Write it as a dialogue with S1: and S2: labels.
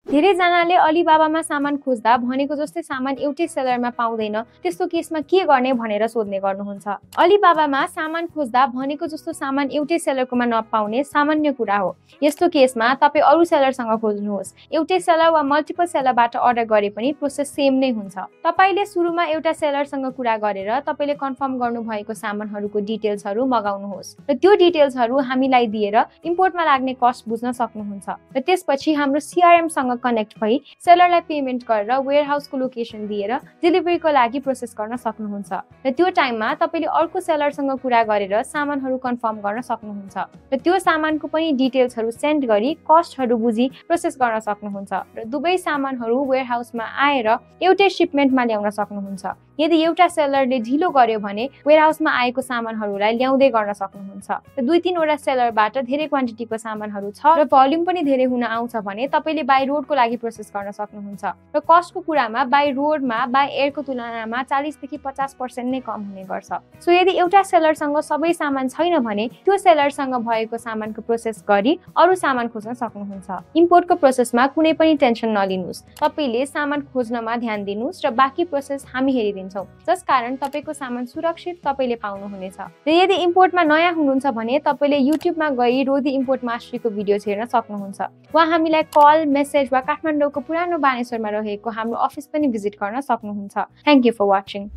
S1: धेरैजनाले अलिबाबामा सामान खोज्दा भनेको जस्तै सामान एउटै सेलरमा पाउँदैन, त्यस्तो केसमा के गर्ने भनेर सोध्ने गर्नुहुन्छ। अलिबाबामा सामान खोज्दा भनेको जस्तो सामान एउटै सेलरकोमा नपाउने सामान्य कुरा हो। यस्तो केसमा तपाईँ अरू सेलरसँग खोज्नुहोस्। एउटै सेलर वा मल्टिपल सेलरबाट अर्डर गरे पनि प्रोसेस सेम नै हुन्छ। तपाईले सुरुमा एउटा सेलरसँग कुरा गरेर तपाईले कन्फर्म गर्नुभएको सामानहरूको डिटेल्सहरू मगाउनुहोस् र त्यो डिटेल्सहरू हामीलाई दिएर इम्पोर्टमा लाग्ने कस्ट बुझ्न सक्नुहुन्छ र त्यसपछि हाम्रो CRM सँग कनेक्ट भई सेलरलाई पेमेन्ट गरेर वेयरहाउसको लोकेसन दिएर डेलिभरीको लागि प्रोसेस गर्न सक्नुहुन्छ र त्यो टाइममा तपाईले अर्को सेलरसँग कुरा गरेर सामानहरू कन्फर्म गर्न सक्नुहुन्छ र त्यो सामानको पनि डिटेल्सहरू सेन्ड गरी कस्टहरू बुझी प्रोसेस गर्न सक्नुहुन्छ र दुवै सामानहरू वेयरहाउसमा आएर एउटै शिपमेन्टमा ल्याउन सक्नुहुन्छ। यदि एउटा सेलरले ढिलो गर्यो भने वेयरहाउसमा आएको सामानहरूलाई ल्याउँदै गर्न सक्नुहुन्छ र 2-3 वटा सेलरबाट धेरै क्वान्टिटीको सामानहरू छ र भोल्युम पनि धेरै हुन आउँछ भने तपाईले बाइ रोडको लागि प्रोसेस गर्न सक्नुहुन्छ र कस्टको कुरामा बाइ रोडमा बाइ एयरको तुलनामा 40 देखि 50% नै कम हुने गर्छ। सो यदि एउटा सेलरसँग सबै सामान छैन भने त्यो सेलरसँग भएको सामानको प्रोसेस गरी अरू सामान खोज्न सक्नुहुन्छ। इम्पोर्टको प्रोसेसमा कुनै पनि टेन्सन नलिनुस्। तपाईले सामान खोज्नमा ध्यान दिनुस् र बाँकी प्रोसेस हामी हेरिदिन्छौँ, जसकारण तपाईको सामान सुरक्षित तपाईले पाउनुहुनेछ। र यदि इम्पोर्टमा नयाँ हुनुहुन्छ भने तपाईले युट्युबमा गई रोदी इम्पोर्ट मास्टरीको भिडियोज हेर्न सक्नुहुन्छ वा हामीलाई कल, मेसेज वा काठमाडौँको पुरानो बानेश्वरमा रहेको हाम्रो अफिस पनि भिजिट गर्न सक्नुहुन्छ। Thank you for watching.